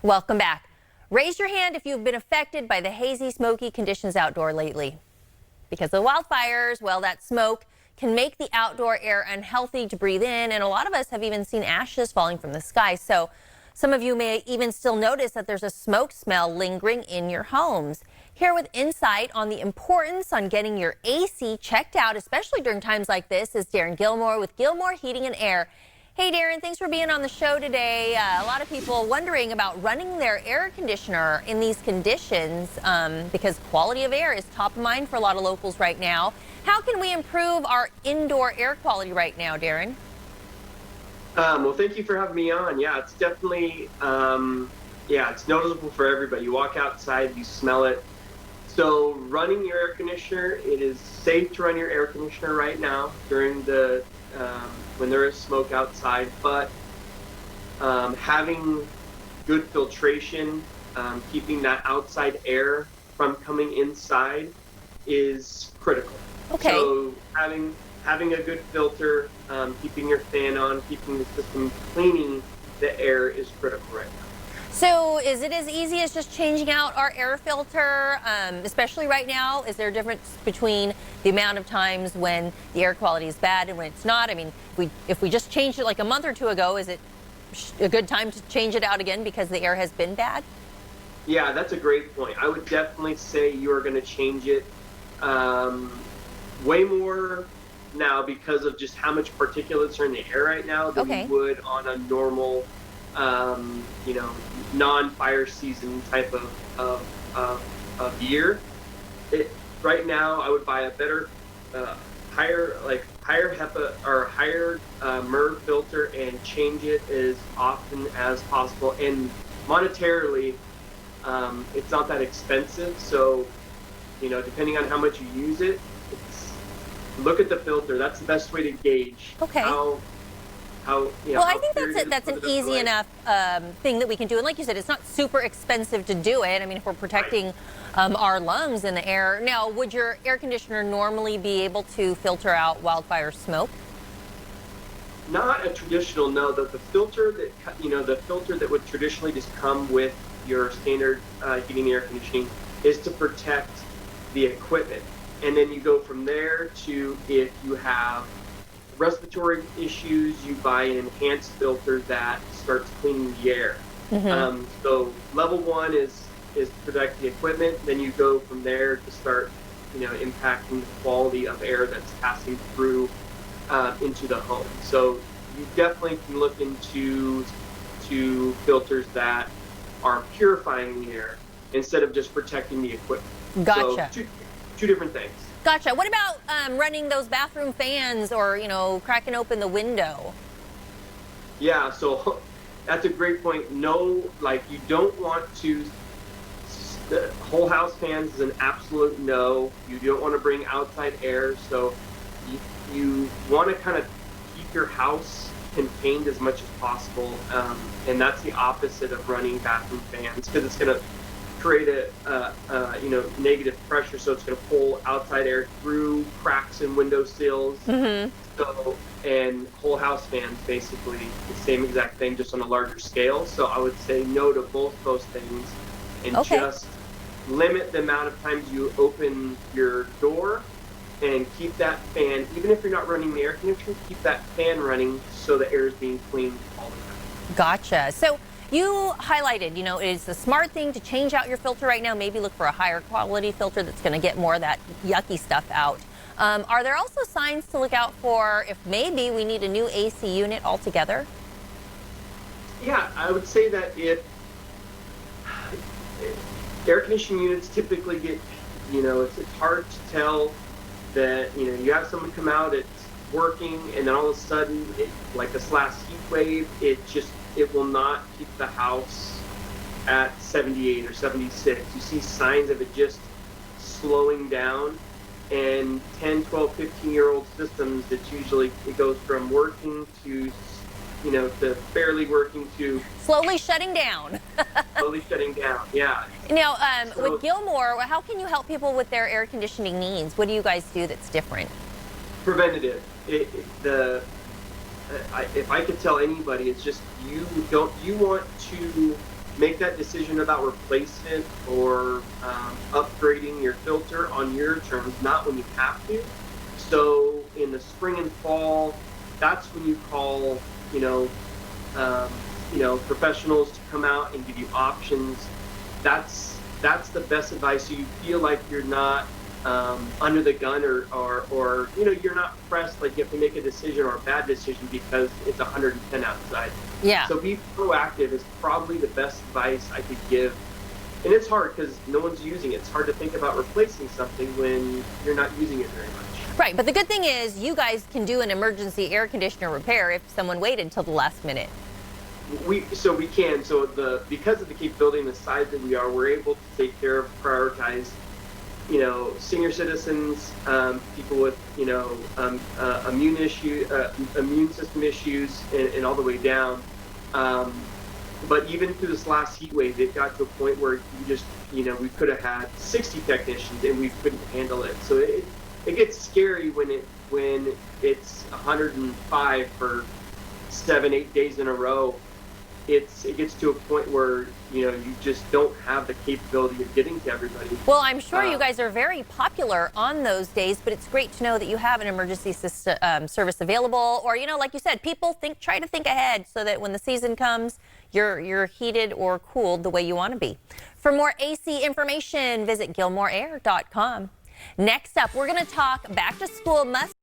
Welcome back. Raise your hand if you've been affected by the hazy, smoky conditions outdoor lately. Because of wildfires, well, that smoke can make the outdoor air unhealthy to breathe in, and a lot of us have even seen ashes falling from the sky. So some of you may even still notice that there's a smoke smell lingering in your homes. Here with insight on the importance on getting your AC checked out, especially during times like this, is Gilmore with Gilmore Heating and Air. Hey Darren, thanks for being on the show today. A lot of people wondering about running their air conditioner in these conditions because quality of air is top of mind for a lot of locals right now. How can we improve our indoor air quality right now, Darren? Well, thank you for having me on. Yeah, it's definitely, it's noticeable for everybody. You walk outside, you smell it. So running your air conditioner, it is safe to run your air conditioner right now during the when there is smoke outside, but having good filtration, keeping that outside air from coming inside is critical. Okay. So having a good filter, keeping your fan on, keeping the system cleaning the air is critical right now. So is it as easy as just changing out our air filter, especially right now? Is there a difference between the amount of times when the air quality is bad and when it's not? I mean, if we just changed it like a month or two ago, is it a good time to change it out again because the air has been bad? Yeah, that's a great point. I would definitely say you are going to change it way more now because of just how much particulates are in the air right now than you would on a normal non-fire season type of year. Right now, I would buy a better, higher HEPA or higher MERV filter and change it as often as possible. And monetarily, it's not that expensive. So, depending on how much you use it, look at the filter. That's the best way to gauge well, I think that's an easy enough thing that we can do. And like you said, it's not super expensive to do it. I mean, if we're protecting our lungs in the air. Now, would your air conditioner normally be able to filter out wildfire smoke? Not a traditional, no. The filter that would traditionally just come with your standard heating and air conditioning is to protect the equipment. And then you go from there to if you have respiratory issues, you buy an enhanced filter that starts cleaning the air. So level one is to protect the equipment. Then you go from there to start, impacting the quality of air that's passing through into the home. So you definitely can look into filters that are purifying the air instead of just protecting the equipment. Gotcha. So two different things. Gotcha. What about running those bathroom fans or, cracking open the window? Yeah, so that's a great point. No, you don't want to, the whole house fans is an absolute no. You don't want to bring outside air. So you want to kind of keep your house contained as much as possible. And that's the opposite of running bathroom fans because it's going to create a negative pressure, so it's going to pull outside air through cracks in window sills. So, and whole house fans, basically the same exact thing, just on a larger scale. So I would say no to both those things, and just limit the amount of times you open your door, and keep that fan, even if you're not running the air conditioner, keep that fan running so the air is being cleaned all the time. Gotcha. So you highlighted, it's a smart thing to change out your filter right now. Maybe look for a higher quality filter that's going to get more of that yucky stuff out. Are there also signs to look out for if maybe we need a new AC unit altogether? Yeah, I would say that if air conditioning units typically get, it's hard to tell that, you have someone come out, it's working, and then all of a sudden, like this last heat wave, it will not keep the house at 78 or 76. You see signs of it just slowing down. And 10, 12, 15-year-old systems, it goes from working to, to barely working to slowly shutting down. Slowly shutting down, yeah. Now, with Gilmore, how can you help people with their air conditioning needs? What do you guys do that's different? Preventative. If I could tell anybody, it's just you want to make that decision about replacement or upgrading your filter on your terms, not when you have to. So in the spring and fall, that's when you call, professionals to come out and give you options. That's the best advice. So you feel like you're not under the gun or you're not pressed like you have to make a decision or a bad decision because it's 110 outside. Yeah. So be proactive is probably the best advice I could give. And it's hard because no one's using it. It's hard to think about replacing something when you're not using it very much. Right, but the good thing is you guys can do an emergency air conditioner repair if someone waited until the last minute. We can. So because of the capability and the size that we are, we're able to take care of, prioritize, senior citizens, people with, immune system issues, and all the way down. But even through this last heat wave, it got to a point where we could have had 60 technicians and we couldn't handle it. So it gets scary when it's 105 for 7-8 days in a row. It gets to a point where you just don't have the capability of getting to everybody. Well, I'm sure you guys are very popular on those days, but it's great to know that you have an emergency service available. Or like you said, people try to think ahead so that when the season comes, you're heated or cooled the way you want to be. For more AC information, visit gilmoreair.com. Next up, we're going to talk back to school must